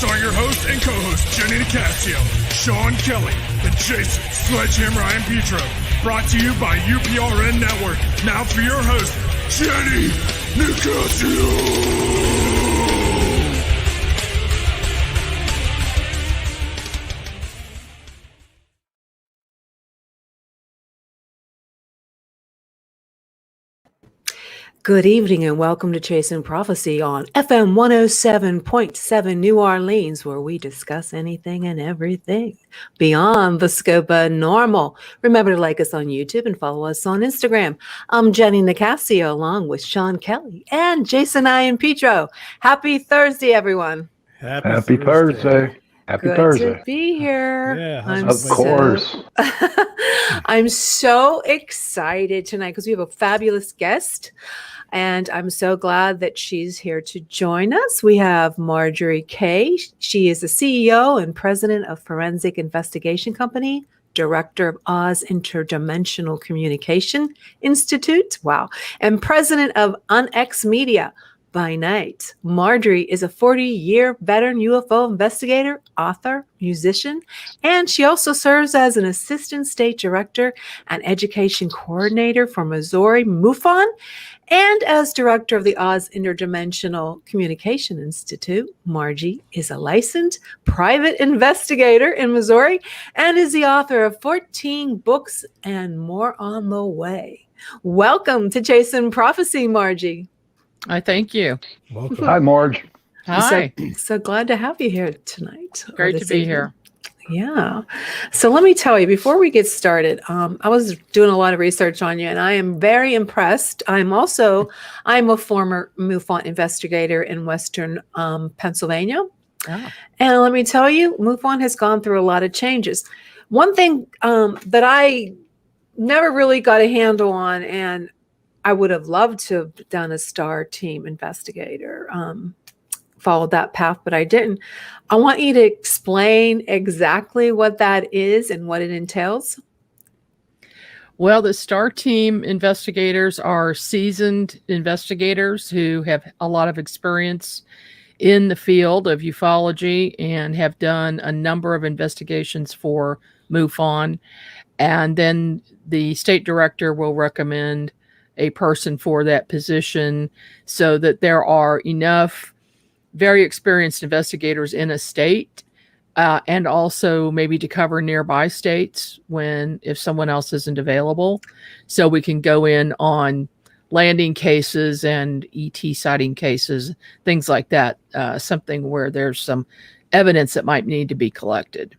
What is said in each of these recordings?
starring your host and co-host Jenny Nicasio, Sean Kelly, and Jason Sledgehammer and Petro. Brought to you by UPRN Network. Now for your host, Jenny Nicasio. Good evening and welcome to Chasing Prophecy on FM 107.7 New Orleans, where we discuss anything and everything beyond the scope of normal. Remember to like us on YouTube and follow us on Instagram. I'm Jenny Nicasio along with Sean Kelly and Jason and Petro. Happy Thursday, everyone. Happy Thursday. Happy Good Thursday. to be here. Yeah, of course. I'm so excited tonight because we have a fabulous guest. And I'm so glad that she's here to join us. We have Margie Kay. She is the CEO and president of Forensic Investigation Company, director of Oz Interdimensional Communication Institute. Wow. And president of UnX Media by night. Margie is a 40-year veteran UFO investigator, author, musician, and she also serves as an assistant state director and education coordinator for Missouri MUFON, and as director of the Oz Interdimensional Communication Institute. Margie is a licensed private investigator in Missouri and is the author of 14 books and more on the way. Welcome to Chasing Prophecy, Margie. I thank you. Welcome. Hi, Marge. Hi. So glad to have you here tonight. Great to be here. Yeah. So let me tell you, before we get started, I was doing a lot of research on you and I am very impressed. I'm a former MUFON investigator in Western Pennsylvania. Oh. And let me tell you, MUFON has gone through a lot of changes. One thing that I never really got a handle on, and I would have loved to have done a STAR team investigator, followed that path, but I didn't. I want you to explain exactly what that is and what it entails. Well, the STAR team investigators are seasoned investigators who have a lot of experience in the field of ufology and have done a number of investigations for MUFON. And then the state director will recommend a person for that position so that there are enough very experienced investigators in a state and also maybe to cover nearby states if someone else isn't available. So we can go in on landing cases and ET sighting cases, things like that, something where there's some evidence that might need to be collected.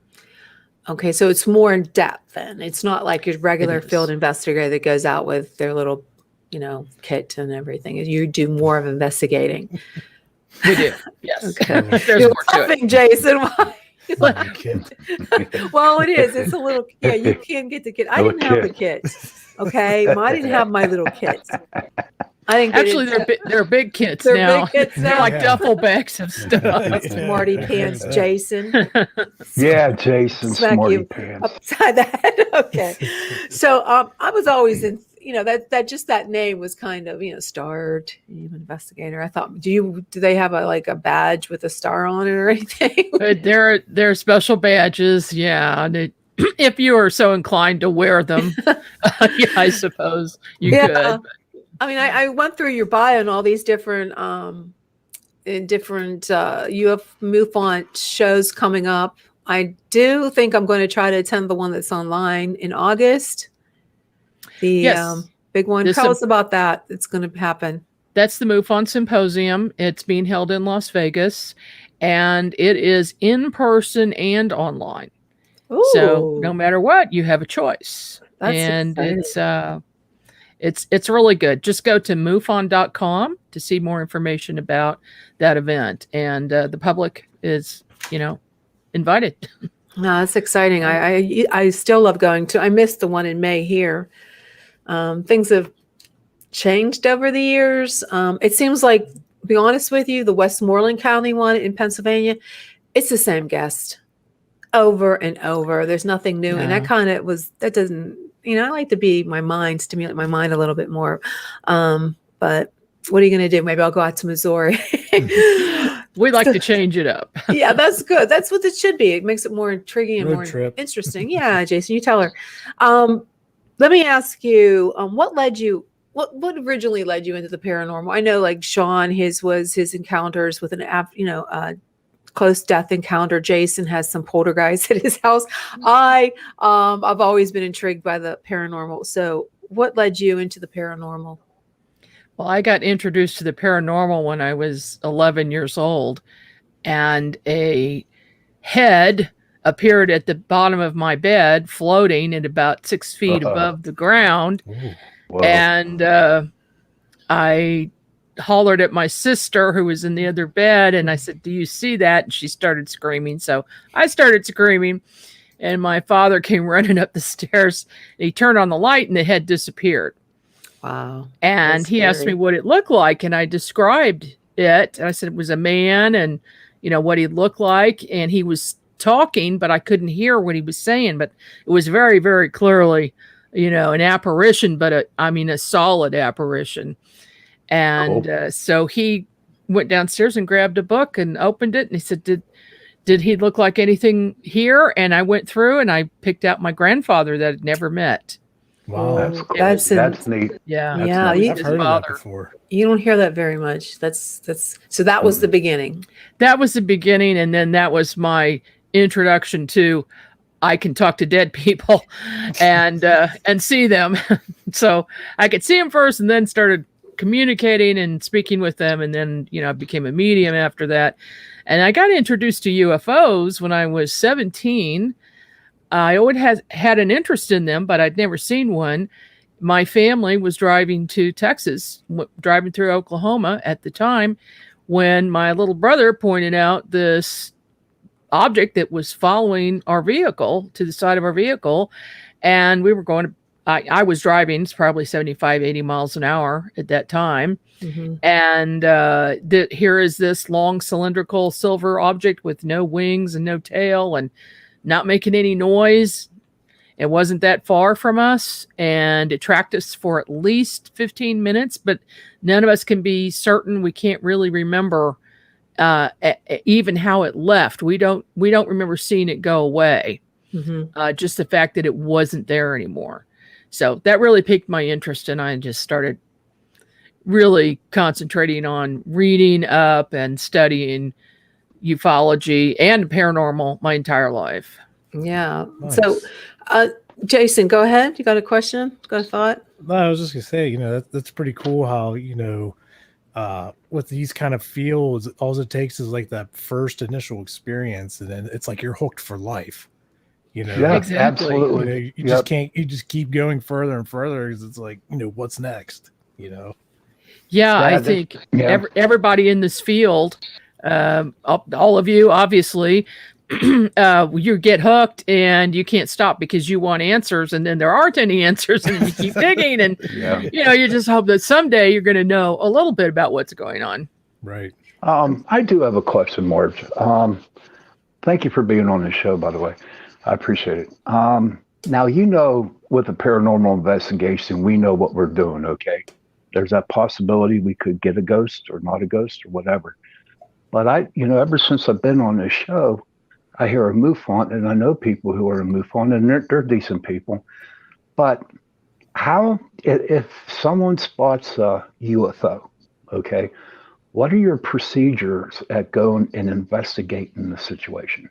Okay, so it's more in depth then. It's not like your regular field investigator that goes out with their little, kit and everything. You do more of investigating. We do, yes. Okay. You're laughing, Jason. Why? Well, it is. It's a little. Yeah, you can get the kit. I didn't have the kit. Okay, I didn't have my little kits. I didn't. Actually, they're big kits they're now. Big kits now. They're like duffel bags of stuff. Smarty pants, Jason. Yeah, Jason. Smack Smarty you pants. upside the head. Okay. So I was always in. That name was kind of, STAR team investigator. I thought, do they have a badge with a star on it or anything? They're special badges. Yeah. If you are so inclined to wear them, yeah, I suppose you could. I mean, I went through your bio and all these different, MUFON shows coming up. I do think I'm going to try to attend the one that's online in August. The big one. Tell us about that. It's going to happen. That's the MUFON Symposium. It's being held in Las Vegas, and it is in person and online. Ooh. So no matter what, you have a choice. That's and exciting. It's really good. Just go to MUFON.com to see more information about that event, and the public is, invited. No, that's exciting. I still love going to. I missed the one in May here. Things have changed over the years. It seems like, to be honest with you, the Westmoreland County one in Pennsylvania, it's the same guest over and over. There's nothing new. And that doesn't, I like to stimulate my mind a little bit more. But what are you going to do? Maybe I'll go out to Missouri. We like to change it up. Yeah, that's good. That's what it should be. It makes it more intriguing and Road more trip. interesting. Yeah, Jason, you tell her. Let me ask you, what led you? What originally led you into the paranormal? I know, like Sean, his was his encounters with close death encounter. Jason has some poltergeists at his house. I've always been intrigued by the paranormal. So, what led you into the paranormal? Well, I got introduced to the paranormal when I was 11 years old, and a head appeared at the bottom of my bed, floating at about 6 feet above the ground. Ooh. Whoa. And I hollered at my sister, who was in the other bed, and I said, "Do you see that?" And she started screaming. So I started screaming, and my father came running up the stairs. And he turned on the light, and the head disappeared. Wow. And That's he asked me scary. what it looked like, and I described it. And I said it was a man, and what he looked like. And he was talking, but I couldn't hear what he was saying. But it was very, very clearly, an apparition, but a solid apparition. And so he went downstairs and grabbed a book and opened it, and he said, "Did he look like anything here?" And I went through and I picked out my grandfather that I'd never met. Wow. That's cool. That's That's neat. Yeah. That's Yeah, nice. you- I've heard of that before. You don't hear that very much. That's so that was the beginning. That was the beginning, and then that was my introduction to I can talk to dead people and see them. So I could see them first, and then started communicating and speaking with them, and then I became a medium after that. And I got introduced to UFOs when I was 17. I always had an interest in them, but I'd never seen one. My family was driving to Texas, driving through Oklahoma at the time, when my little brother pointed out this object that was following our vehicle to the side of our vehicle. And we were going to, I was driving, it's probably 75, 80 miles an hour at that time. Mhm. And here is this long cylindrical silver object with no wings and no tail and not making any noise. It wasn't that far from us, and it tracked us for at least 15 minutes, but none of us can be certain. We can't really remember even how it left. We don't remember seeing it go away. Mhm. Just the fact that it wasn't there anymore. So that really piqued my interest, and I just started really concentrating on reading up and studying ufology and paranormal my entire life. Yeah. Nice. So, Jason, go ahead. You got a question? Got a thought? No, I was just gonna say, that's pretty cool how, with these kind of fields, all it takes is like that first initial experience, and then it's like you're hooked for life. Yeah, Exactly. absolutely. You just can't. You just keep going further and further because it's like, what's next. Yeah, Yeah, I that- think yeah. everybody in this field, all of you, obviously, you get hooked and you can't stop because you want answers, and then there aren't any answers, and you keep digging, and Yeah. you just hope that someday you're going to know a little bit about what's going on. Right. I do have a question, Marge. Thank you for being on the show, by the way. I appreciate it. Now, with the paranormal investigation, we know what we're doing, okay? There's that possibility we could get a ghost or not a ghost or whatever. But ever since I've been on this show, I hear a MUFON, and I know people who are a MUFON, and they're decent people. But how, if someone spots a UFO, okay, what are your procedures at going and investigating the situation?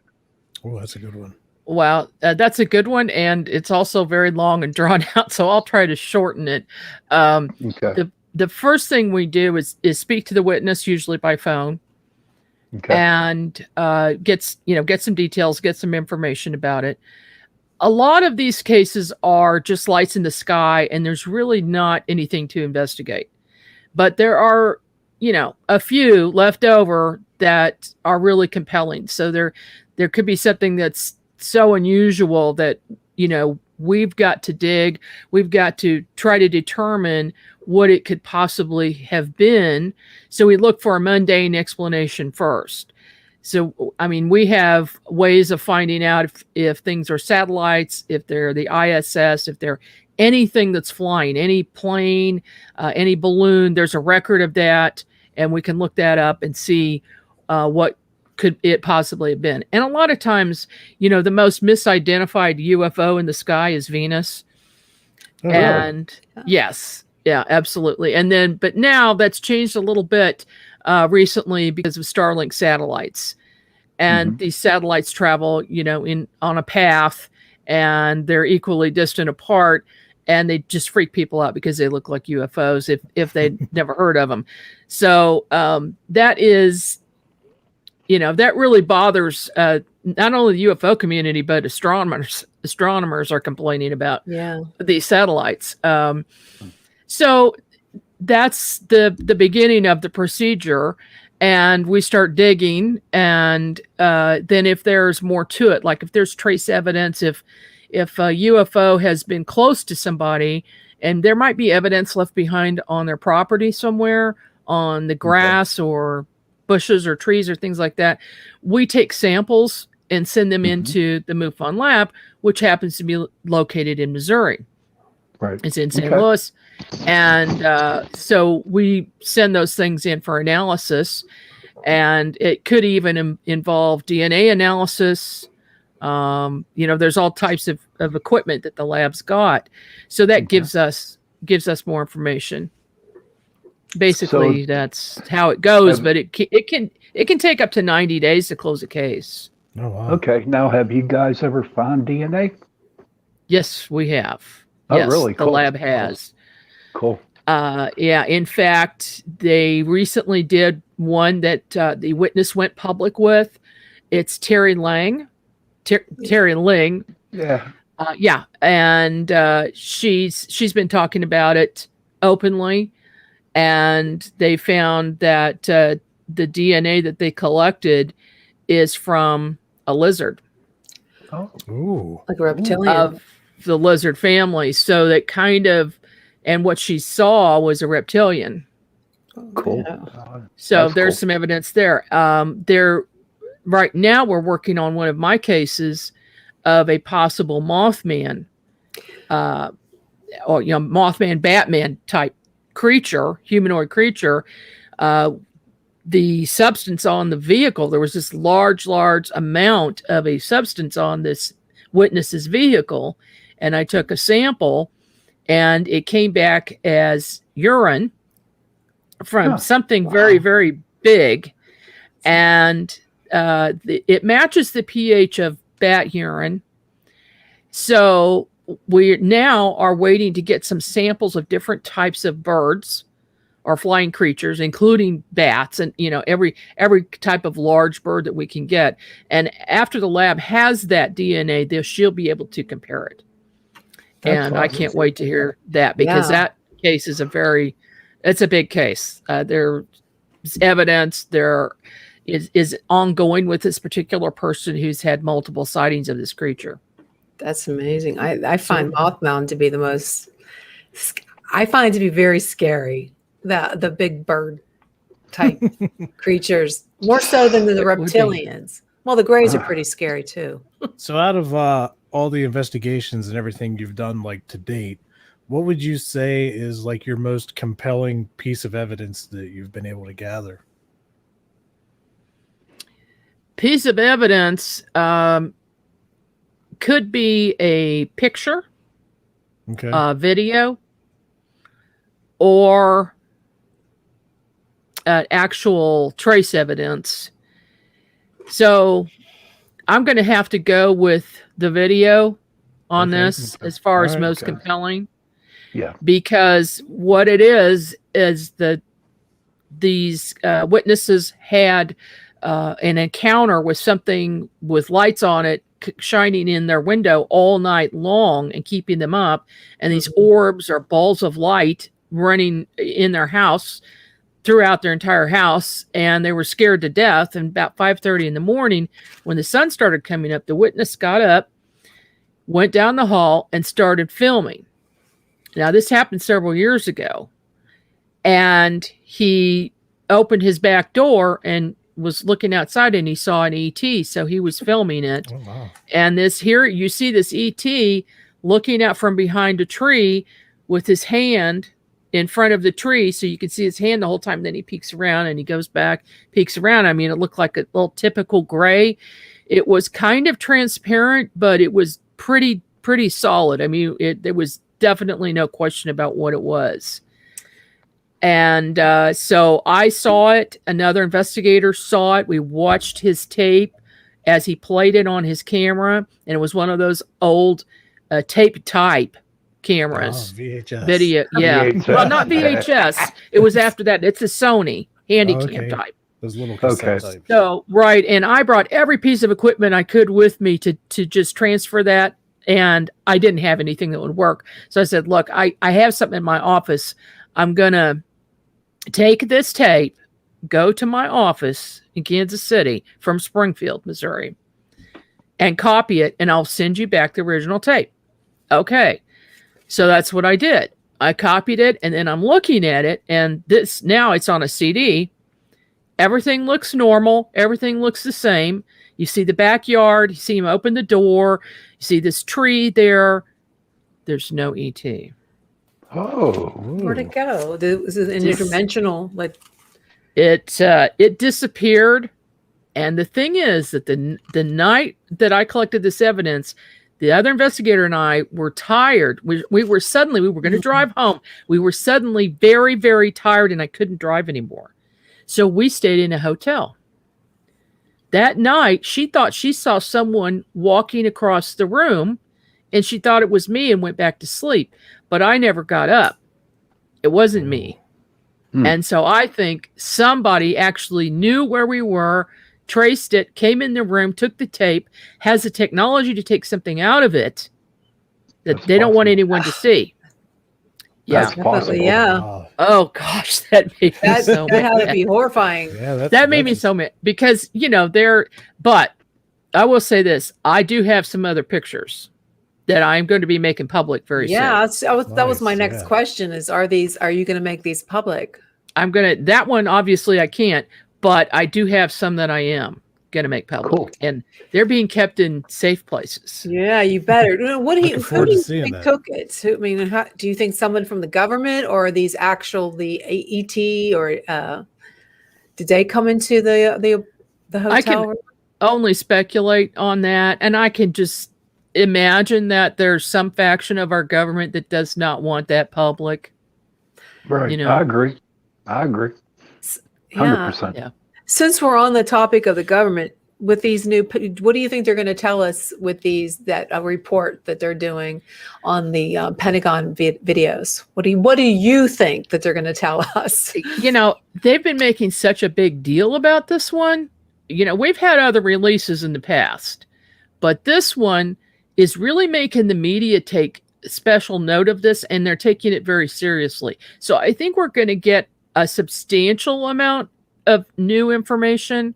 Oh, that's a good one. Wow, that's a good one, and it's also very long and drawn out, so I'll try to shorten it. Okay. The first thing we do is speak to the witness, usually by phone, Okay. and get some details, get some information about it. A lot of these cases are just lights in the sky, and there's really not anything to investigate. But there are, a few left over that are really compelling. So there could be something that's so unusual that, we've got to dig, we've got to try to determine what it could possibly have been. So we look for a mundane explanation first. So, we have ways of finding out if things are satellites, if they're the ISS, if they're anything that's flying, any plane, any balloon, there's a record of that. And we can look that up and see what could it possibly have been. And a lot of times, the most misidentified UFO in the sky is Venus. Oh, And yes, yeah, absolutely. And then, but now that's changed a little bit recently because of Starlink satellites. And these satellites travel, on a path, and they're equally distant apart, and they just freak people out because they look like UFOs if they'd never heard of them. So that is, that really bothers not only the UFO community, but astronomers. Astronomers are complaining about these satellites. So that's the beginning of the procedure. And we start digging, and then if there's more to it, like if there's trace evidence, if a UFO has been close to somebody, and there might be evidence left behind on their property somewhere, on the grass or bushes or trees or things like that, we take samples and send them into the MUFON lab, which happens to be located in Missouri. Right. It's in St. Louis. And so we send those things in for analysis, and it could even involve DNA analysis. There's all types of equipment that the lab's got. So that gives us more information. Basically, that's how it goes, but it can take up to 90 days to close a case. Oh, wow. Okay. Now, have you guys ever found DNA? Yes, we have. Oh, yes, really? The lab has. Cool. Yeah. In fact, they recently did one that the witness went public with. It's Terry Ling. Yeah. Yeah. And she's been talking about it openly. And they found that the DNA that they collected is from a lizard. Oh. Ooh. Like a reptilian. Of the lizard family. So that kind of, and what she saw was a reptilian. Cool. So That's there's cool. some evidence there. Right now we're working on one of my cases of a possible Mothman, or Mothman, Batman type creature, humanoid creature. The substance on the vehicle, there was this large amount of a substance on this witness's vehicle, and I took a sample, and it came back as urine from something very, very big, and it matches the pH of bat urine. So we now are waiting to get some samples of different types of birds or flying creatures, including bats, and every type of large bird that we can get. And after the lab has that DNA, she'll be able to compare it. And I can't wait to hear that, because that case is it's a big case. There's evidence there is ongoing with this particular person who's had multiple sightings of this creature. That's amazing. I find Mothman to be I find it to be very scary. The big bird type creatures, more so than the reptilians. Well, the Greys are pretty scary too. So out of all the investigations and everything you've done like to date, what would you say is like your most compelling piece of evidence that you've been able to gather? Piece of evidence could be a picture, video, or actual trace evidence. So I'm going to have to go with the video on this as far as most compelling. Yeah. Because what it is these witnesses had an encounter with something with lights on it shining in their window all night long and keeping them up. And these orbs or balls of light running in their house throughout their entire house. And they were scared to death. And about 5:30 in the morning, when the sun started coming up, the witness got up, went down the hall, and started filming. Now, this happened several years ago. And he opened his back door and was looking outside, and he saw an ET. So he was filming it. Oh, wow. And here you see this ET looking out from behind a tree with his hand in front of the tree so you can see his hand the whole time. Then he peeks around and he goes back, peeks around. I mean, it looked like a little typical gray. It was kind of transparent, but it was pretty solid. I mean, there was definitely no question about what it was. And so I saw it. Another investigator saw it. We watched his tape as he played it on his camera. And it was one of those old tape type cameras. Oh, VHS. Video. Yeah. VHS. Well, not VHS. It was after that. It's a Sony Handycam type. Those little cassette types. So, right. And I brought every piece of equipment I could with me to just transfer that. And I didn't have anything that would work. So I said, look, I have something in my office. I'm going to take this tape, go to my office in Kansas City from Springfield, Missouri, and copy it, and I'll send you back the original tape. Okay. So that's what I did. I copied it, and then I'm looking at it, and now it's on a CD. Everything looks normal. Everything looks the same. You see the backyard. You see him open the door. You see this tree there. There's no ET. Oh. Where'd it go? This is interdimensional. Like it disappeared. And the thing is that the night that I collected this evidence, the other investigator and I were tired. We were going to drive home. We were suddenly very, very tired, and I couldn't drive anymore. So we stayed in a hotel. That night, she thought she saw someone walking across the room, and she thought it was me and went back to sleep. But I never got up. It wasn't me. And so I think somebody actually knew where we were, traced it, came in the room, took the tape, has the technology to take something out of it that they don't want anyone to see. Yeah. That's possible. Yeah. Wow. Oh gosh, that made me so That had mad. to be horrifying. Yeah, That made me so mad because, but I will say this, I do have some other pictures that I'm going to be making public very soon. Yeah, that was my Nice, next yeah. question is, are you going to make these public? That one, obviously I can't, but I do have some that I am going to make public. Cool. And they're being kept in safe places. Yeah, you better. Who do forward to you seeing think that. took it? Do you think someone from the government, or are these the ET, or did they come into the hotel? I can only speculate on that. And I can just imagine that there's some faction of our government that does not want that public. Right. I agree. 100%. Yeah. Since we're on the topic of the government, with these what do you think they're going to tell us with that report that they're doing on the Pentagon videos? What do you think that they're going to tell us? They've been making such a big deal about this one. We've had other releases in the past, but this one is really making the media take special note of this, and they're taking it very seriously. So I think we're going to get a substantial amount of new information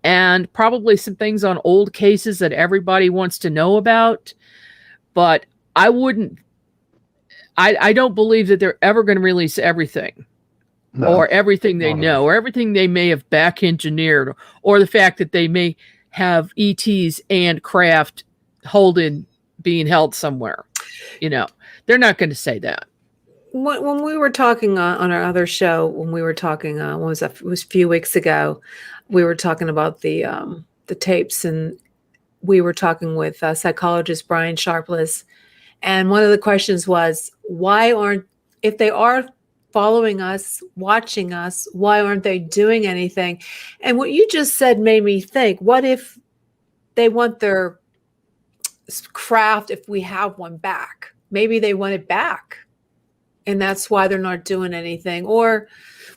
and probably some things on old cases that everybody wants to know about. But I don't believe that they're ever going to release everything. No, or everything they know, or everything they may have back engineered, or the fact that they may have ETs and craft being held somewhere. They're not going to say that. When we were talking on our other show, when we were talking, it was a few weeks ago, we were talking about the tapes, and we were talking with psychologist Brian Sharpless, and one of the questions was, if they are following us, watching us, why aren't they doing anything? And what you just said made me think, what if they want their craft, if we have one, back? Maybe they want it back, and that's why they're not doing anything. Or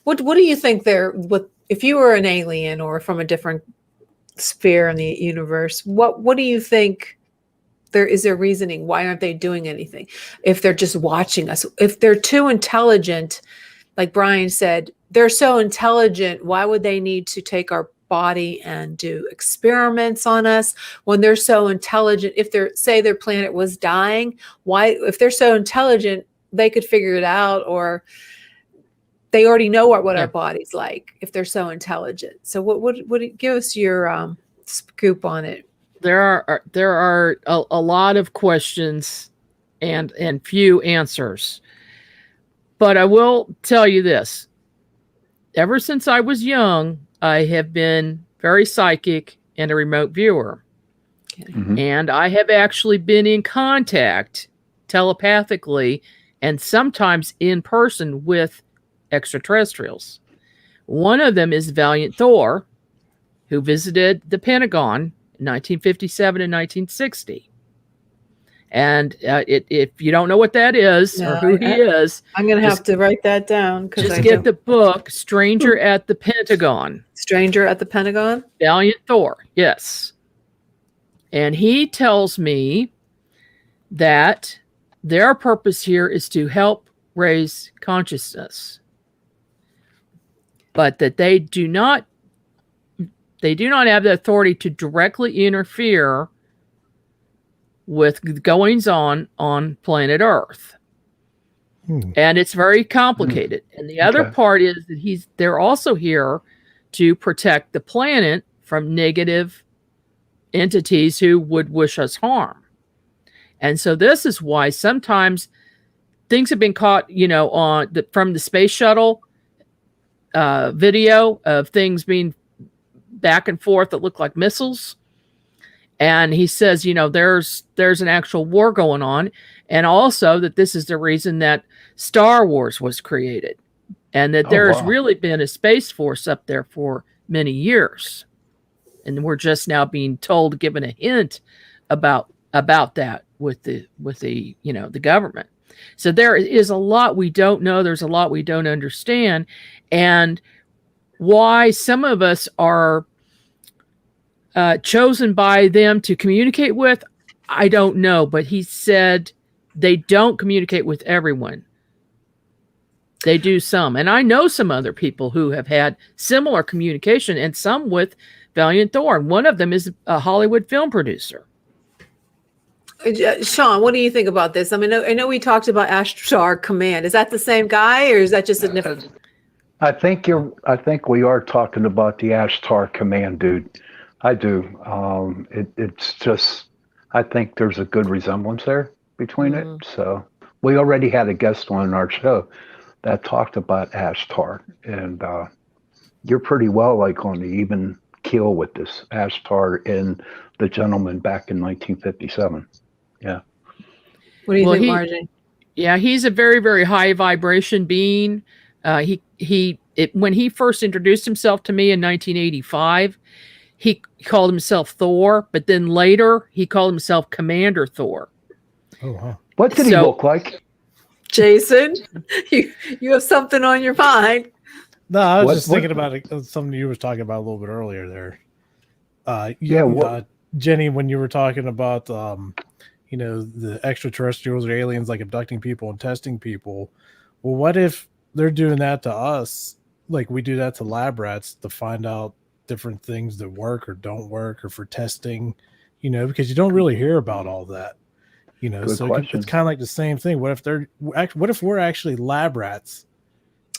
what do you think if you were an alien or from a different sphere in the universe, what do you think is their reasoning? Why aren't they doing anything? If they're just watching us, if they're too intelligent, like Brian said, they're so intelligent, why would they need to take our body and do experiments on us when they're so intelligent? If their planet was dying, if they're so intelligent, they could figure it out, or they already know what our body's like if they're so intelligent. So what give us your scoop on it? There are a lot of questions and few answers. But I will tell you this. Ever since I was young, I have been very psychic and a remote viewer. Mhm. And I have actually been in contact telepathically and sometimes in person with extraterrestrials. One of them is Valiant Thor, who visited the Pentagon in 1957 and 1960. And if you don't know what that is or who he is, I'm going to have to write that down. Just get the book, Stranger at the Pentagon. Stranger at the Pentagon? Valiant Thor, yes. And he tells me that their purpose here is to help raise consciousness, but that they do not have the authority to directly interfere with goings on planet Earth. And it's very complicated. And the other part is that they're also here to protect the planet from negative entities who would wish us harm. And so this is why sometimes things have been caught, from the space shuttle video of things being back and forth that look like missiles. And he says, there's an actual war going on. And also that this is the reason that Star Wars was created. And that there has really been a space force up there for many years. And we're just now being told, given a hint about that with the government. So there is a lot we don't know. There's a lot we don't understand. And why some of us are chosen by them to communicate with, I don't know. But he said they don't communicate with everyone. They do some. And I know some other people who have had similar communication, and some with Valiant Thor. One of them is a Hollywood film producer. Sean, what do you think about this? I mean, I know we talked about Ashtar Command. Is that the same guy, or is that just a different? I think we are talking about the Ashtar Command, dude. I do. It's just, I think there's a good resemblance there between it. So we already had a guest on our show that talked about Ashtar, and you're pretty well on the even keel with this Ashtar and the gentleman back in 1957. Yeah. What do you think, Margie? Yeah, he's a very, very high vibration being. When he first introduced himself to me in 1985, he called himself Thor, but then later he called himself Commander Thor. Oh, wow. What did he look like? Jason, you have something on your mind. No, I was just thinking about something you were talking about a little bit earlier there. Jenny, when you were talking about, the extraterrestrials or aliens abducting people and testing people. Well, what if they're doing that to us? Like we do that to lab rats to find out different things that work or don't work, or for testing, because you don't really hear about all that. So it's kind of like the same thing. What if we're actually lab rats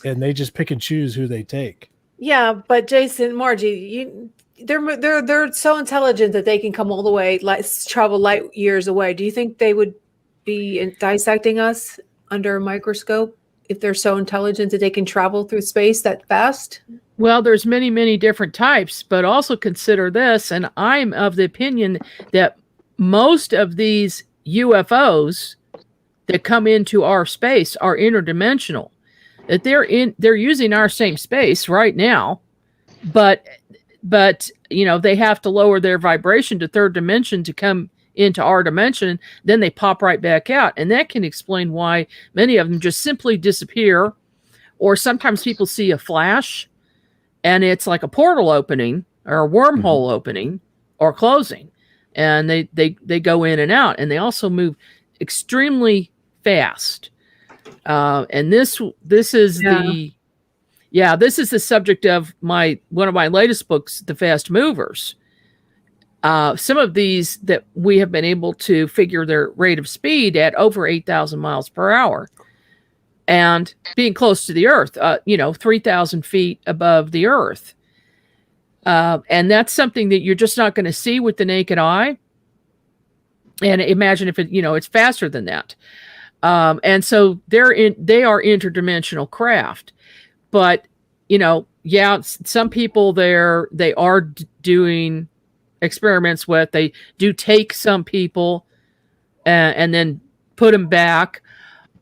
and they just pick and choose who they take? Yeah, but Jason, Margie, they're so intelligent that they can come all the way, travel light years away. Do you think they would be dissecting us under a microscope if they're so intelligent that they can travel through space that fast? Well, there's many, many different types, but also consider this, and I'm of the opinion that most of these UFOs that come into our space are interdimensional. That they're using our same space right now, but they have to lower their vibration to third dimension to come into our dimension. Then they pop right back out, and that can explain why many of them just simply disappear. Or sometimes people see a flash, and it's like a portal opening or a wormhole opening or closing. And they go in and out, and they also move extremely fast. And this is this is the subject of one of my latest books, The Fast Movers. Some of these that we have been able to figure their rate of speed at over 8,000 miles per hour, and being close to the Earth, 3,000 feet above the Earth. And that's something that you're just not going to see with the naked eye. And imagine if it's faster than that. And so they are interdimensional craft. But, some people there, they are doing experiments with, they do take some people and then put them back.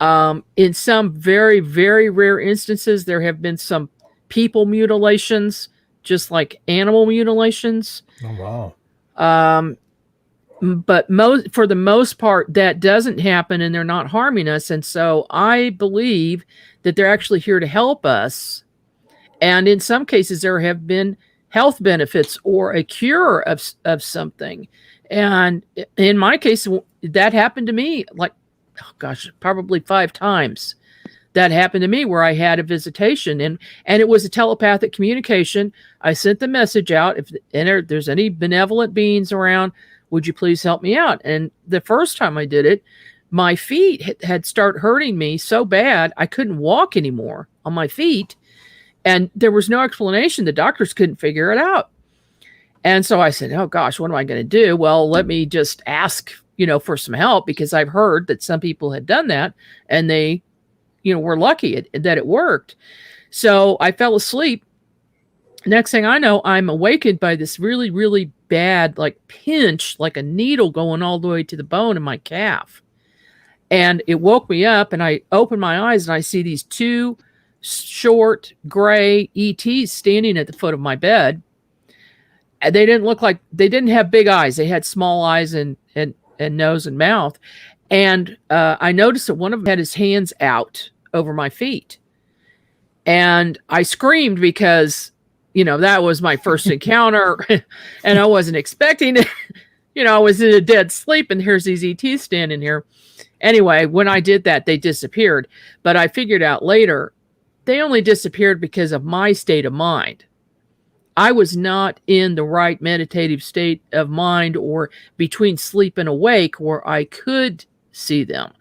In some very, very rare instances, there have been some people mutilations, just like animal mutilations. Oh, wow. But for the most part, that doesn't happen, and they're not harming us. And so I believe that they're actually here to help us. And in some cases, there have been health benefits or a cure of something. And in my case, that happened to me probably 5 times. That happened to me where I had a visitation, and it was a telepathic communication. I sent the message out. If there's any benevolent beings around, would you please help me out? And the first time I did it, my feet had started hurting me so bad I couldn't walk anymore on my feet. And there was no explanation. The doctors couldn't figure it out. And so I said, oh gosh, what am I going to do? Well, let me just ask, for some help, because I've heard that some people had done that and they, were lucky that it worked. So I fell asleep. Next thing I know, I'm awakened by this really, really bad, pinch, like a needle going all the way to the bone in my calf. And it woke me up, and I opened my eyes and I see these 2 short gray ETs standing at the foot of my bed. And they didn't have big eyes. They had small eyes and nose and mouth. And I noticed that one of them had his hands out over my feet. And I screamed because, that was my first encounter and I wasn't expecting it. I was in a dead sleep and here's these ETs standing here. Anyway, when I did that, they disappeared. But I figured out later, they only disappeared because of my state of mind. I was not in the right meditative state of mind or between sleep and awake where I could see them.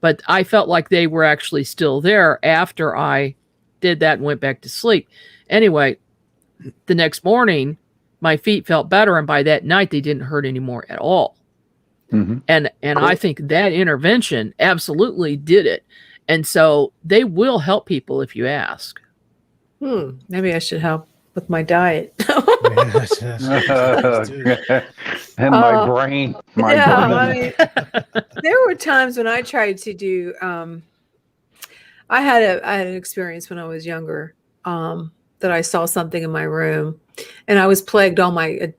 But I felt like they were actually still there after I did that and went back to sleep. Anyway, the next morning, my feet felt better. And by that night, they didn't hurt anymore at all. Mm-hmm. And cool. I think that intervention absolutely did it. And so they will help people if you ask. Maybe I should help with my diet. And my brain. I mean, there were times when I tried to do. I had an experience when I was younger that I saw something in my room, and I was plagued all my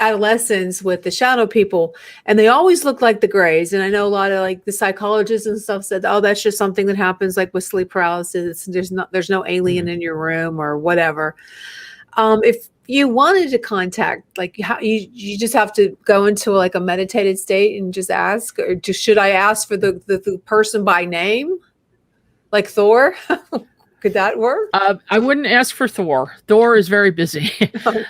adolescence with the shadow people, and they always looked like the Greys. And I know a lot of the psychologists and stuff said, "Oh, that's just something that happens with sleep paralysis. There's no alien in your room or whatever." If you wanted to contact, how you just have to go into a meditated state and just ask, or should I ask for the person by name, like Thor? Could that work? I wouldn't ask for Thor. Thor is very busy. Okay.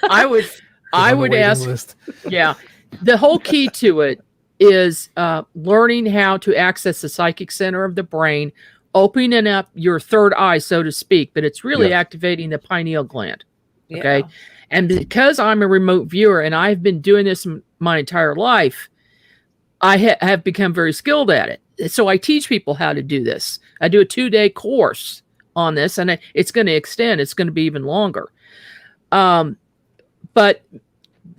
I would ask. List. Yeah, the whole key to it is learning how to access the psychic center of the brain, opening up your third eye, so to speak. But it's really activating the pineal gland. Okay, and because I'm a remote viewer and I've been doing this my entire life, I have become very skilled at it. So I teach people how to do this. I do a 2-day course on this, and it's going to extend. It's going to be even longer. But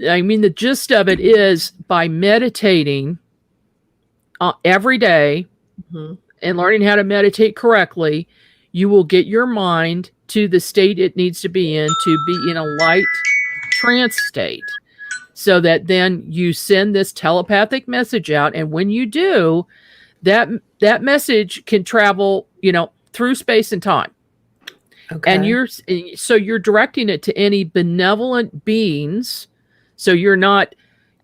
I mean, the gist of it is by meditating every day and learning how to meditate correctly, you will get your mind to the state it needs to be in a light trance state. So that then you send this telepathic message out. And when you do, that message can travel, through space and time. Okay. And you're directing it to any benevolent beings. So you're not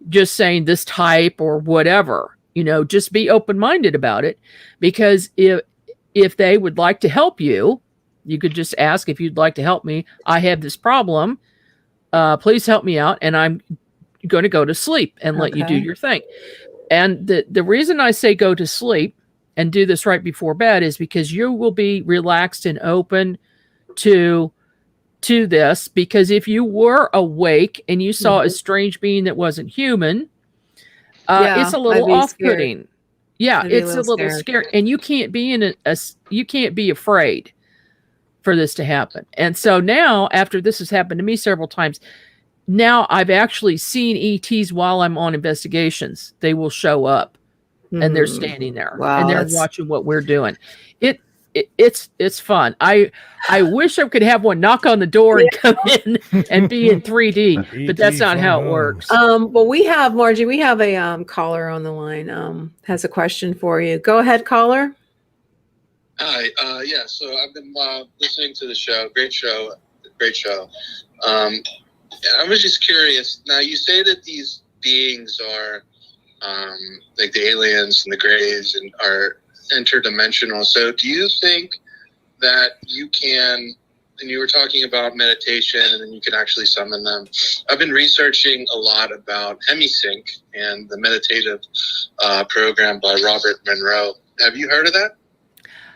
just saying this type or whatever, just be open-minded about it, because if they would like to help you, you could just ask, if you'd like to help me, I have this problem. Please help me out. And I'm going to go to sleep and let you do your thing. And the reason I say go to sleep and do this right before bed is because you will be relaxed and open to this. Because if you were awake and you saw a strange being that wasn't human, it's a little off-putting. Yeah, I'd be it's a little scared. scary, and you can't be you can't be afraid for this to happen. And so now, after this has happened to me several times, now I've actually seen ETs while I'm on investigations. They will show up, and they're standing there, Wow, and they're watching what we're doing. It's fun. I wish I could have one knock on the door and come in and be in 3D, but that's not how it works. Well, we have Margie. We have a caller on the line. Has a question for you. Go ahead, caller. Hi. Yeah. So I've been listening to the show. Great show. Great show. I was just curious. Now, you say that these beings are like the aliens and the grays and are interdimensional. So do you think that you can, and you were talking about meditation and then you can actually summon them. I've been researching a lot about hemisync and the meditative program by Robert Monroe. Have you heard of that?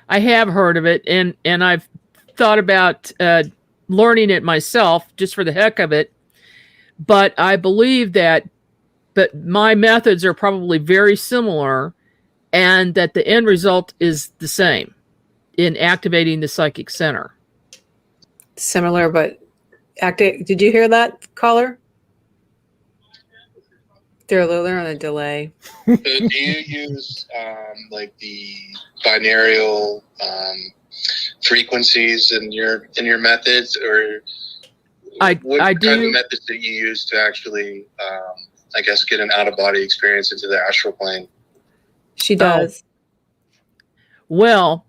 I have heard of it, and I've thought about learning it myself just for the heck of it. But I believe that my methods are probably very similar, and that the end result is the same in activating the psychic center. Similar, but active. Did you hear that, caller? They're on a delay. So do you use like the binarial frequencies in your methods, or what I kind do. of methods that you use to actually, I guess, get an out of body experience into the astral plane? She does. Well,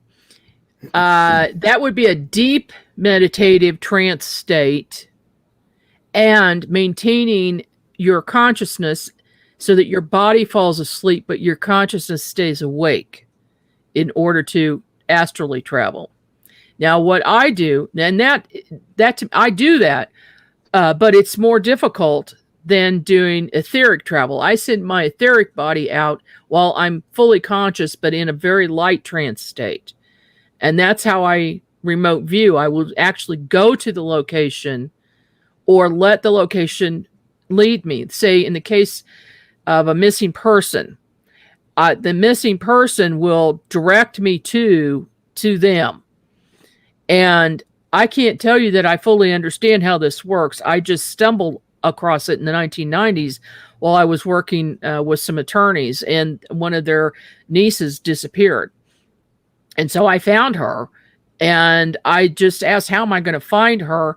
that would be a deep meditative trance state and maintaining your consciousness so that your body falls asleep, but your consciousness stays awake in order to astrally travel. Now, what I do, and I do that, but it's more difficult than doing etheric travel. I send my etheric body out while I'm fully conscious, but in a very light trance state. And that's how I remote view. I will actually go to the location or let the location lead me. Say in the case of a missing person, the missing person will direct me to them. And I can't tell you that I fully understand how this works. I just stumbled across it in the 1990s while I was working with some attorneys, and one of their nieces disappeared. And so I found her, and I just asked, how am I going to find her?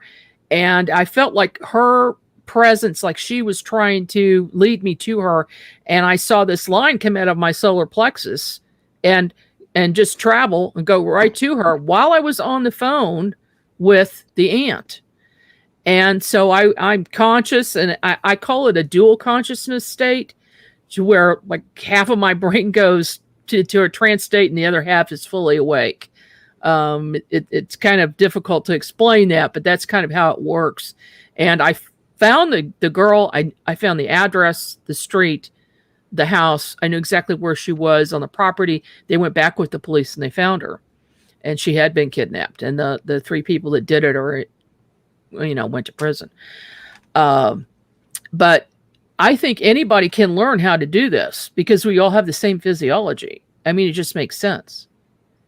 And I felt like her presence, like she was trying to lead me to her. And I saw this line come out of my solar plexus and just travel and go right to her while I was on the phone with the aunt. And so I'm conscious, and I call it a dual consciousness state, to where like half of my brain goes to a trance state and the other half is fully awake. It's kind of difficult to explain that, but that's kind of how it works. And I found the girl. I found the address, the street, the house. I knew exactly where she was on the property. They went back with the police and they found her, and she had been kidnapped. And the three people that did it went to prison. But I think anybody can learn how to do this because we all have the same physiology. I mean, it just makes sense.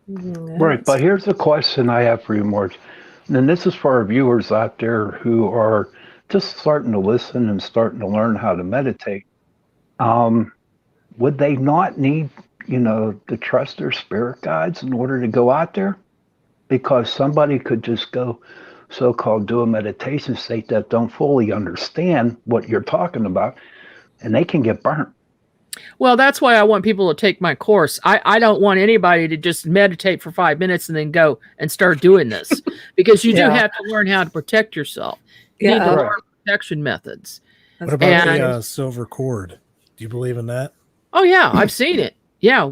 Right, but here's a question I have for you, Marge. And this is for our viewers out there who are just starting to listen and starting to learn how to meditate. Would they not need, to trust their spirit guides in order to go out there? Because somebody could just go so-called do a meditation state that don't fully understand what you're talking about, and they can get burnt. Well, that's why I want people to take my course. I don't want anybody to just meditate for 5 minutes and then go and start doing this, because you do have to learn how to protect yourself. You need to learn protection methods. What about the silver cord? Do you believe in that? Oh, yeah, I've seen it. Yeah.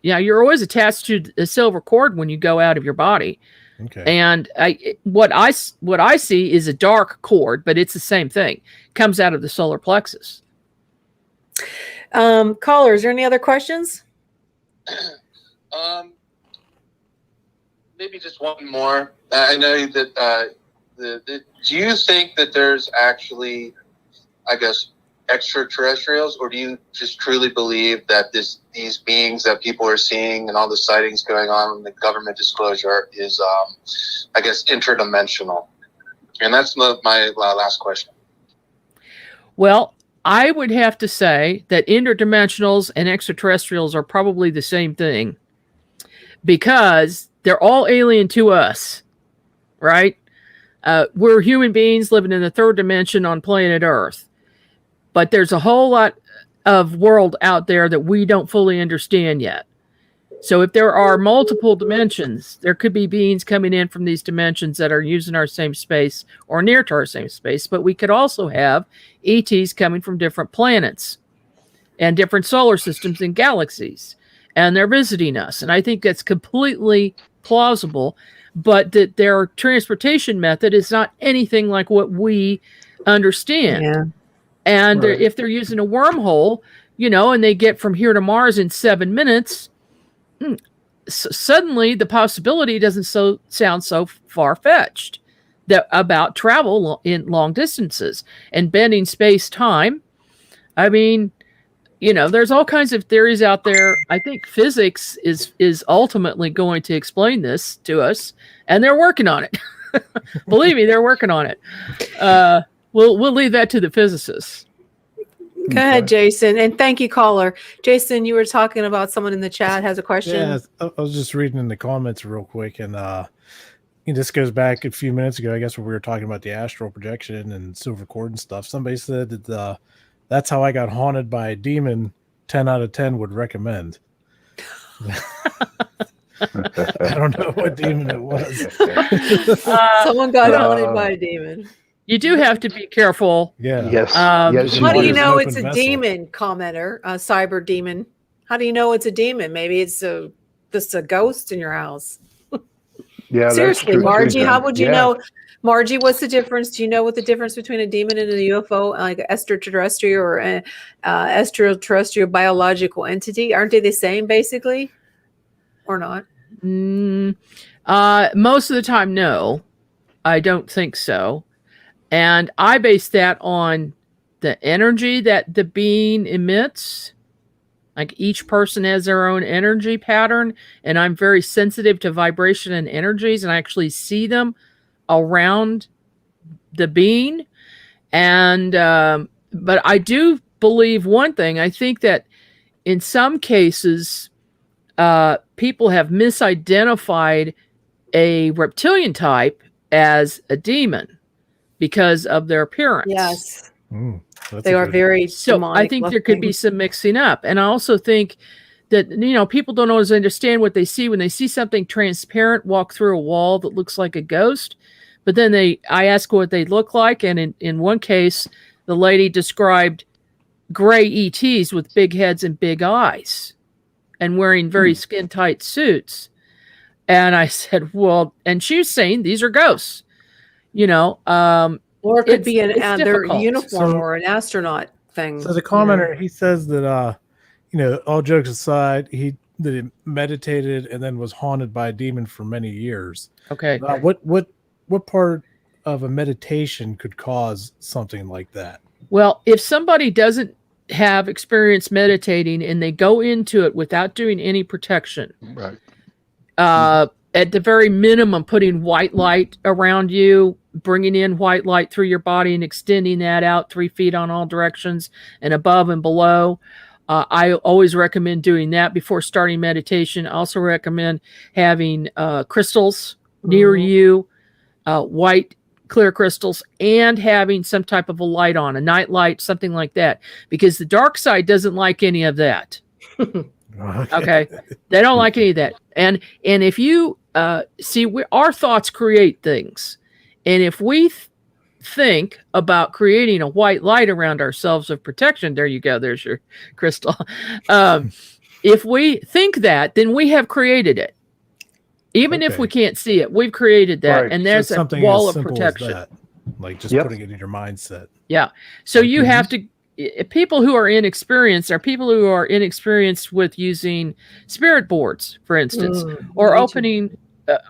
Yeah, you're always attached to a silver cord when you go out of your body. Okay. And what I see is a dark cord, but it's the same thing. It comes out of the solar plexus. Caller, is there any other questions? Maybe just one more. I know that do you think that there's actually, I guess, extraterrestrials, or do you just truly believe that these beings that people are seeing and all the sightings going on in the government disclosure is, I guess, interdimensional? And that's my last question. Well, I would have to say that interdimensionals and extraterrestrials are probably the same thing, because they're all alien to us, right? We're human beings living in the third dimension on planet Earth. But there's a whole lot of world out there that we don't fully understand yet. So if there are multiple dimensions, there could be beings coming in from these dimensions that are using our same space or near to our same space. But we could also have ETs coming from different planets and different solar systems and galaxies, and they're visiting us. And I think that's completely plausible, but that their transportation method is not anything like what we understand. Yeah. And Right. if they're using a wormhole, and they get from here to Mars in 7 minutes, suddenly the possibility doesn't sound so far-fetched about travel in long distances and bending space-time. I mean, there's all kinds of theories out there. I think physics is ultimately going to explain this to us, and they're working on it. Believe me, they're working on it. We'll leave that to the physicists. Go ahead, Jason. And thank you, caller. Jason, you were talking about someone in the chat has a question. Yeah, I was just reading in the comments real quick, and this goes back a few minutes ago, I guess, when we were talking about the astral projection and silver cord and stuff. Somebody said that that's how I got haunted by a demon. 10 out of 10 would recommend. I don't know what demon it was. Someone got haunted by a demon. You do have to be careful. Yeah. Yes. Yes. How do you Water's know an it's a open vessel. demon, commenter, a cyber demon? How do you know it's a demon? Maybe it's just a ghost in your house. Yeah. that's Seriously, true, too, Margie, how Jen. would you Yeah. know? Margie, what's the difference? Do you know what the difference between a demon and a UFO, like an extraterrestrial or an extraterrestrial biological entity? Aren't they the same, basically, or not? Most of the time, no. I don't think so. And I base that on the energy that the being emits. Like each person has their own energy pattern, and I'm very sensitive to vibration and energies, and I actually see them around the being. And but I do believe one thing. I think that in some cases, people have misidentified a reptilian type as a demon because of their appearance. Yes, That's they a are good- very. So I think there could be some mixing up. And I also think that, people don't always understand what they see when they see something transparent walk through a wall that looks like a ghost. But then I ask what they look like. And in one case, the lady described gray ETs with big heads and big eyes and wearing very skin tight suits. And I said, well, and she was saying these are ghosts, or it could be it's their difficult. uniform So- or an astronaut thing. So the commenter, he says that all jokes aside, that he meditated and then was haunted by a demon for many years. Okay. What part of a meditation could cause something like that? Well, if somebody doesn't have experience meditating and they go into it without doing any protection, Right. at the very minimum, putting white light around you, bringing in white light through your body and extending that out 3 feet on all directions and above and below. I always recommend doing that before starting meditation. I also recommend having crystals near you, white clear crystals, and having some type of a light on, a night light, something like that, because the dark side doesn't like any of that. Okay. They don't like any of that. And if you see, our thoughts create things. And if we think about creating a white light around ourselves of protection, there you go, there's your crystal. If we think that, then we have created it. Even if Okay. we can't see it, we've created that. Right. And So there's it's a wall as of simple as protection. that, like just Yep. putting it in your mindset. Yeah. So Like you have to, people who are inexperienced are people who are inexperienced with using spirit boards, for instance, or me too. opening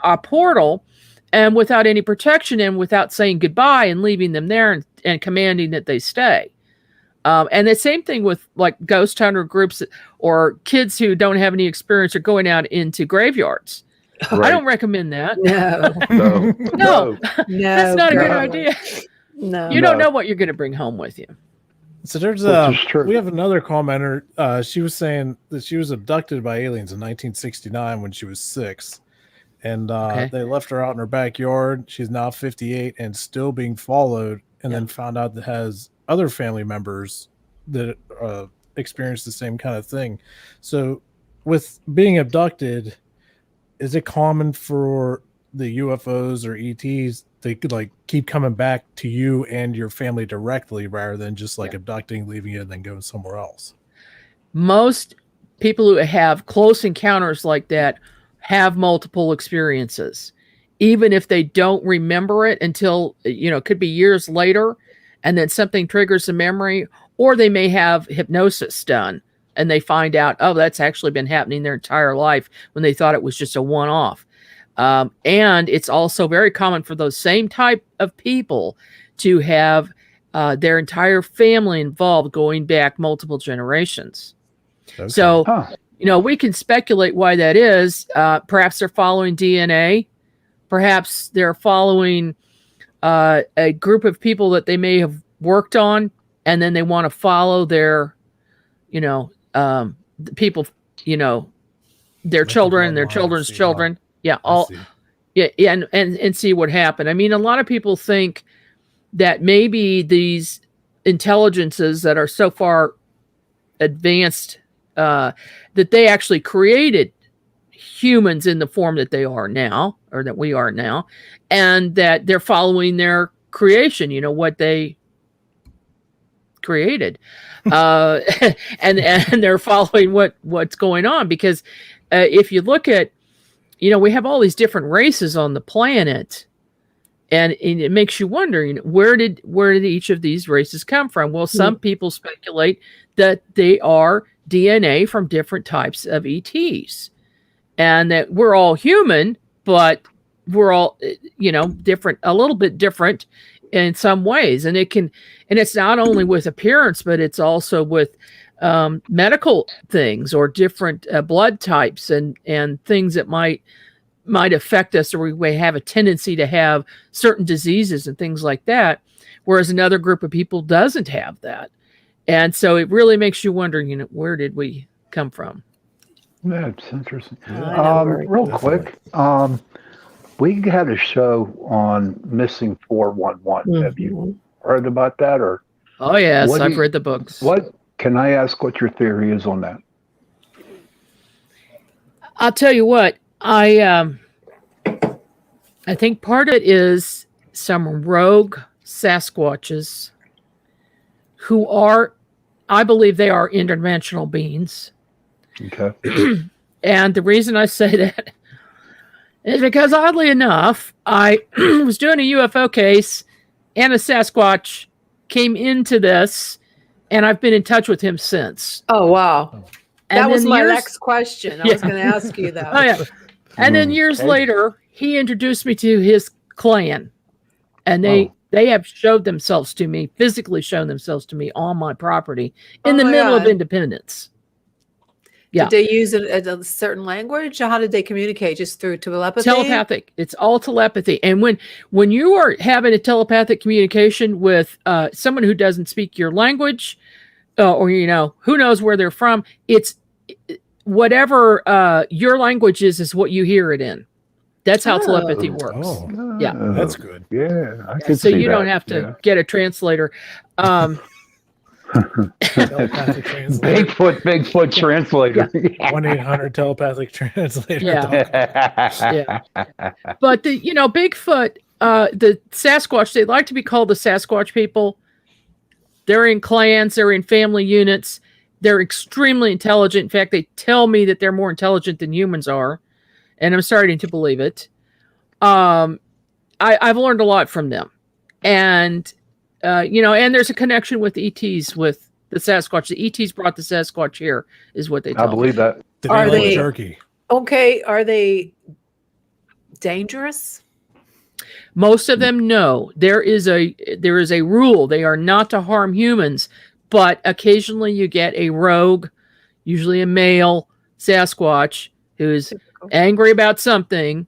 a portal and without any protection and without saying goodbye and leaving them there and commanding that they stay. And the same thing with like ghost hunter groups or kids who don't have any experience are going out into graveyards. I don't recommend that. No, No, that's not a good God. idea. No. You don't know what you're going to bring home with you. So there's Which is true. we have another commenter. She was saying that she was abducted by aliens in 1969 when she was 6, and they left her out in her backyard. She's now 58 and still being followed, and then found out that has other family members that experienced the same kind of thing. So, with being abducted, is it common for the UFOs or ETs? They could like keep coming back to you and your family directly rather than just like abducting, leaving it, and then going somewhere else. Most people who have close encounters like that have multiple experiences, even if they don't remember it until, it could be years later, and then something triggers a memory, or they may have hypnosis done and they find out, oh, that's actually been happening their entire life when they thought it was just a one-off. And it's also very common for those same type of people to have their entire family involved going back multiple generations. Okay. So, we can speculate why that is. Perhaps they're following DNA. Perhaps they're following a group of people that they may have worked on, and then they want to follow their, the people, their children and their children's children. Yeah, and see what happened. I mean, a lot of people think that maybe these intelligences that are so far advanced that they actually created humans in the form that they are now, or that we are now, and that they're following their creation, what they created, and they're following what's going on. Because if you look at, we have all these different races on the planet, and it makes you wonder, where did each of these races come from? Well, some people speculate that they are DNA from different types of ETs, and that we're all human, but we're all, different, a little bit different in some ways. And it's not only with appearance, but it's also with medical things or different blood types and things that might affect us, or we may have a tendency to have certain diseases and things like that, whereas another group of people doesn't have that. And so it really makes you wonder, where did we come from? Yeah, it's interesting. Real quick, we had a show on Missing 411. Have you heard about that? Or oh yes, I've read the books. What can I ask? What your theory is on that? I'll tell you what. I think part of it is some rogue Sasquatches who are, I believe they are interdimensional beings. Okay. And the reason I say that is because, oddly enough, I was doing a UFO case and a Sasquatch came into this, and I've been in touch with him since. Oh, wow. And that was my next question. I was going to ask you that. Oh, yeah. And then years later, he introduced me to his clan, and they have showed themselves to me, physically shown themselves to me on my property in the middle of Independence. Yeah. Did they use a certain language? How did they communicate? Just through telepathy? Telepathic. It's all telepathy. And when you are having a telepathic communication with someone who doesn't speak your language, or who knows where they're from, it's whatever your language is what you hear it in. That's how telepathy works. Oh, yeah, that's good. Yeah, I can so see you that. don't have to get a translator. Telepathic translator. Bigfoot translator. 1-800 telepathic translator. Yeah. But the Bigfoot, the Sasquatch, they like to be called the Sasquatch people. They're in clans, they're in family units. They're extremely intelligent. In fact, they tell me that they're more intelligent than humans are, and I'm starting to believe it. I've learned a lot from them, and and there's a connection with ETs with the Sasquatch. The ETs brought the Sasquatch here, is what they tell me. I believe that. Are they turkey? Okay, are they dangerous? Most of them, no. There is a rule. They are not to harm humans, but occasionally you get a rogue, usually a male Sasquatch, who's angry about something,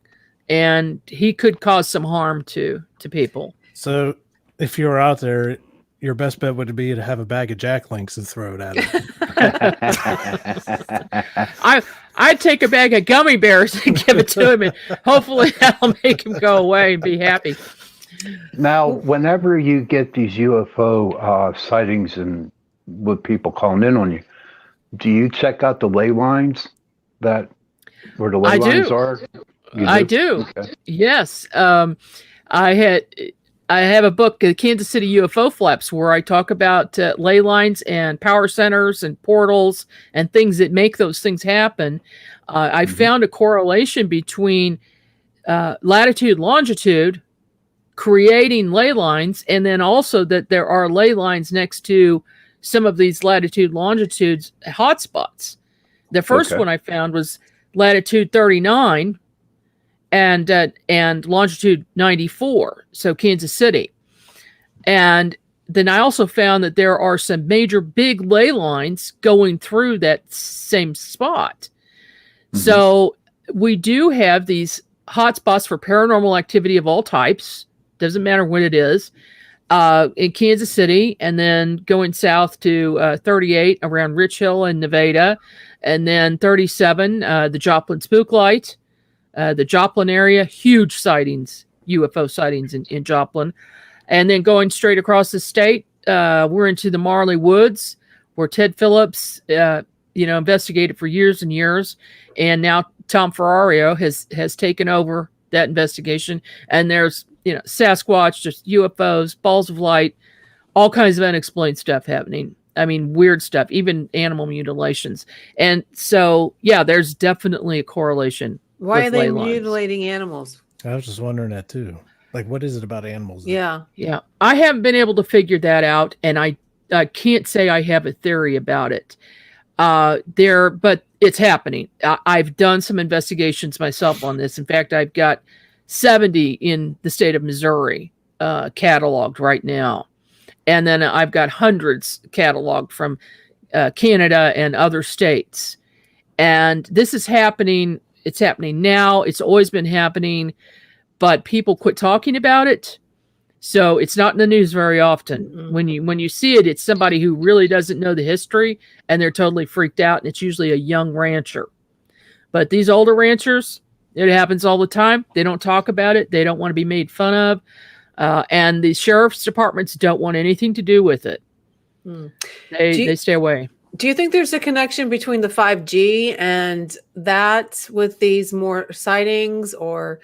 and he could cause some harm to people. So if you were out there, your best bet would be to have a bag of Jack Links and throw it at him. I'd take a bag of gummy bears and give it to him, and hopefully that'll make him go away and be happy. Now, whenever you get these UFO sightings and with people calling in on you, do you check out the ley lines where the ley lines are? I do. Okay. Yes. I have a book, Kansas City UFO Flaps, where I talk about ley lines and power centers and portals and things that make those things happen. I found a correlation between latitude, longitude, creating ley lines, and then also that there are ley lines next to some of these latitude, longitudes hotspots. The first one I found was latitude 39 and longitude 94, so Kansas City. And then I also found that there are some major big ley lines going through that same spot. So we do have these hotspots for paranormal activity of all types. Doesn't matter what it is. In Kansas City, and then going south to 38 around Rich Hill in Nevada, and then 37, the Joplin Spook Light, the Joplin area, huge sightings, UFO sightings in Joplin. And then going straight across the state, we're into the Marley Woods, where Ted Phillips, investigated for years and years, and now Tom Ferrario has taken over that investigation. And there's Sasquatch, just UFOs, balls of light, all kinds of unexplained stuff happening. I mean, weird stuff, even animal mutilations. And so, yeah, there's definitely a correlation. Why are they mutilating animals? I was just wondering that too. Like, what is it about animals? Yeah. I haven't been able to figure that out, and I can't say I have a theory about it. But it's happening. I've done some investigations myself on this. In fact, I've got 70 in the state of Missouri cataloged right now. And then I've got hundreds cataloged from Canada and other states. And this is happening. It's happening now. It's always been happening, but people quit talking about it. So it's not in the news very often. Mm-hmm. When you see it, it's somebody who really doesn't know the history, and they're totally freaked out. And it's usually a young rancher. But these older ranchers, it happens all the time. They don't talk about it. They don't want to be made fun of. And the sheriff's departments don't want anything to do with it. They stay away. Do you think there's a connection between the 5G and that with these more sightings? Or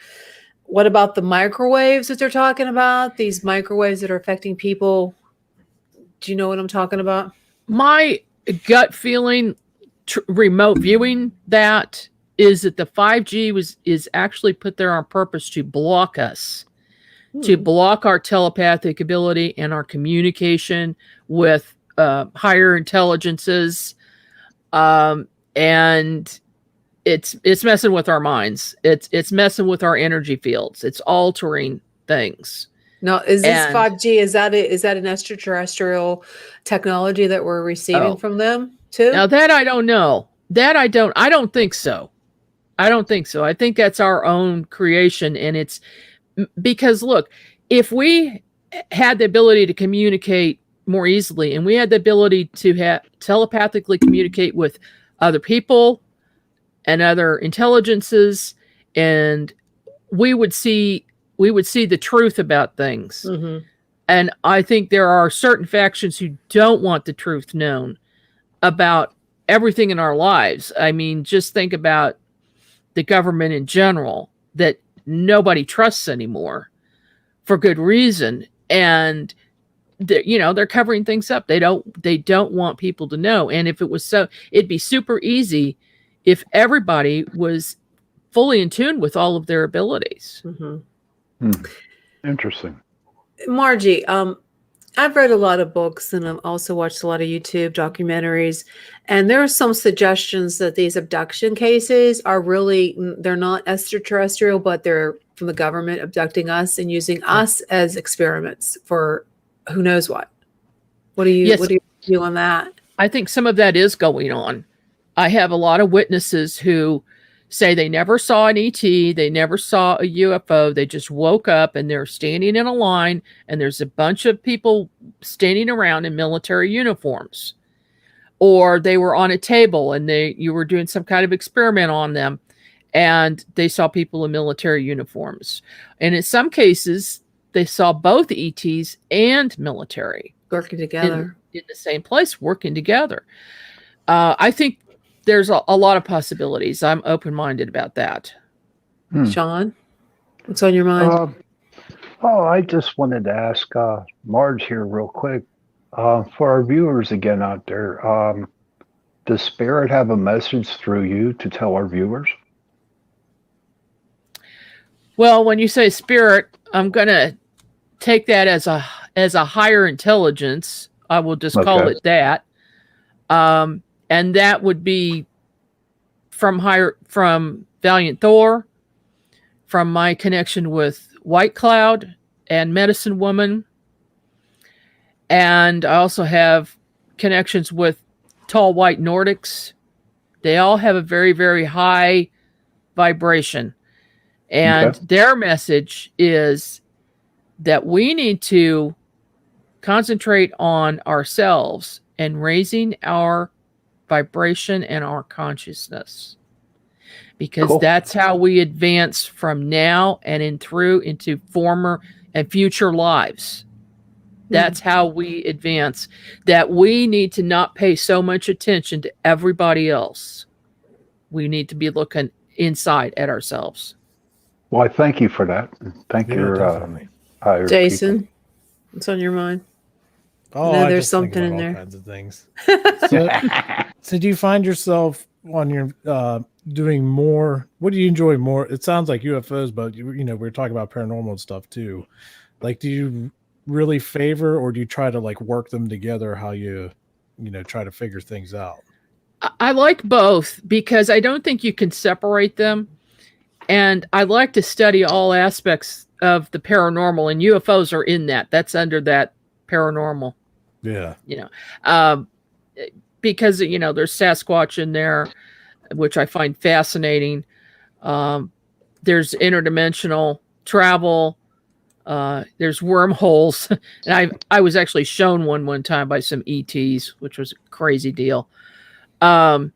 what about the microwaves that they're talking about? These microwaves that are affecting people. Do you know what I'm talking about? My gut feeling, remote viewing that, is that the 5G is actually put there on purpose to block us, to block our telepathic ability and our communication with higher intelligences, and it's messing with our minds. It's messing with our energy fields. It's altering things. Now, is this 5G? Is that an extraterrestrial technology that we're receiving from them too? Now that I don't know. I don't think so. I don't think so. I think that's our own creation, and it's because look, if we had the ability to communicate more easily, and we had the ability to telepathically communicate with other people and other intelligences, and we would see the truth about things. Mm-hmm. And I think there are certain factions who don't want the truth known about everything in our lives. I mean, just think about the government in general, that nobody trusts anymore for good reason. And they're covering things up. They don't want people to know. And if it was so, it'd be super easy if everybody was fully in tune with all of their abilities. Mm-hmm. Interesting. Margie, I've read a lot of books, and I've also watched a lot of YouTube documentaries, and there are some suggestions that these abduction cases are really, they're not extraterrestrial, but they're from the government abducting us and using us as experiments for who knows what. What do you you on that. I think some of that is going on. I have a lot of witnesses who say they never saw an ET, they never saw a UFO, they just woke up and they're standing in a line and there's a bunch of people standing around in military uniforms. Or they were on a table and you were doing some kind of experiment on them and they saw people in military uniforms. And in some cases, they saw both ETs and military Working together. in the same place, working together. I think there's a lot of possibilities. I'm open-minded about that. Sean, what's on your mind? I just wanted to ask Marge here real quick. For our viewers again out there, does Spirit have a message through you to tell our viewers? Well, when you say spirit, I'm going to take that as a higher intelligence. I will just call it that. And that would be from Valiant Thor, from my connection with White Cloud and Medicine Woman. And I also have connections with Tall White Nordics. They all have a very, very high vibration. And their message is that we need to concentrate on ourselves and raising our vibration and our consciousness, because that's how we advance from now and into former and future lives. That's how we advance, that we need to not pay so much attention to everybody else. We need to be looking inside at ourselves. Well, I thank you for that. Thank you, Jason, people. what's on your mind? Oh, No, I there's just think something about in all there. kinds of things. So do you find yourself on your doing more? What do you enjoy more? It sounds like UFOs, but we're talking about paranormal and stuff too. Like, do you really favor, or do you try to like work them together? How you try to figure things out? I like both because I don't think you can separate them. And I like to study all aspects of the paranormal, and UFOs are in that. That's under that paranormal. Yeah. Because, there's Sasquatch in there, which I find fascinating. There's interdimensional travel. There's wormholes. And I was actually shown one time by some ETs, which was a crazy deal. I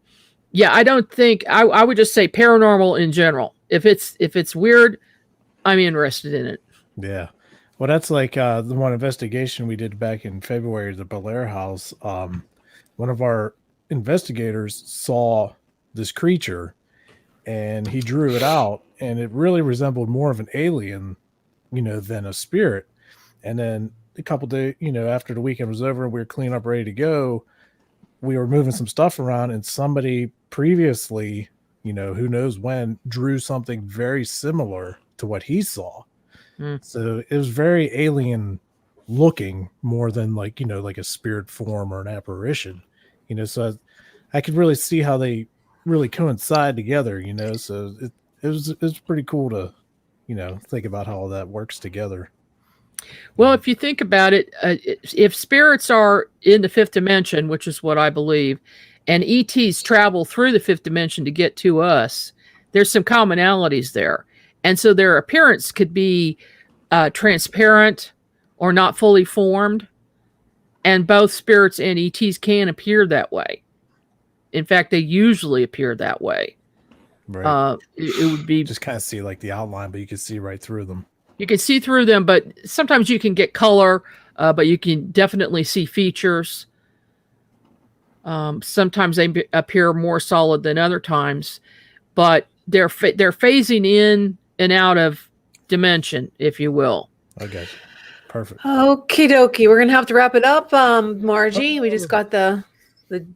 don't think I would just say paranormal in general. If it's weird, I'm interested in it. Yeah. Well, that's like the one investigation we did back in February at the Belair house. One of our investigators saw this creature and he drew it out, and it really resembled more of an alien, than a spirit. And then a couple days, after the weekend was over and we were clean up, ready to go, we were moving some stuff around, and somebody previously, who knows when, drew something very similar to what he saw. So it was very alien looking, more than like a spirit form or an apparition, so I could really see how they really coincide together, so it was pretty cool to think about how all that works together. Well, if you think about it, if spirits are in the fifth dimension, which is what I believe, and ETs travel through the fifth dimension to get to us, there's some commonalities there. And so their appearance could be transparent or not fully formed. And both spirits and ETs can appear that way. In fact, they usually appear that way. Right. It would be just kind of see like the outline, but you can see right through them. You can see through them, but sometimes you can get color, but you can definitely see features. Sometimes they appear more solid than other times, but they're phasing in and out of dimension, if you will. Okay, perfect. Okie dokie. We're going to have to wrap it up. Margie, we just got the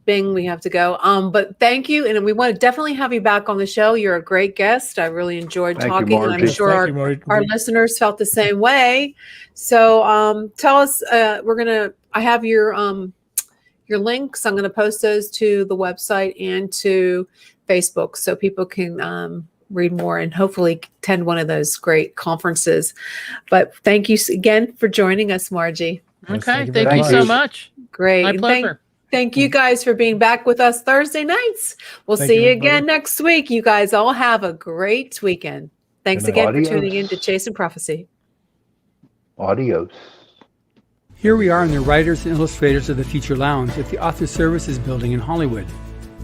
bing, we have to go. But thank you. And we want to definitely have you back on the show. You're a great guest. I really enjoyed talking. And I'm sure our listeners felt the same way. So tell us, I have your links. I'm going to post those to the website and to Facebook so people can read more and hopefully attend one of those great conferences. But thank you again for joining us, Margie. Yes, Okay. very Thank you much. so much. Great. My And pleasure. thank you guys for being back with us Thursday nights. We'll Thank see you, you everybody. again next week. You guys all have a great weekend. Thanks Good night. again for tuning in to Adios. Chasing Prophecy. Adios. Here we are in the Writers and Illustrators of the Future Lounge at the Author Services Building in Hollywood.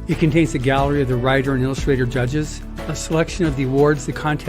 It contains a gallery of the writer and illustrator judges, a selection of the awards the contest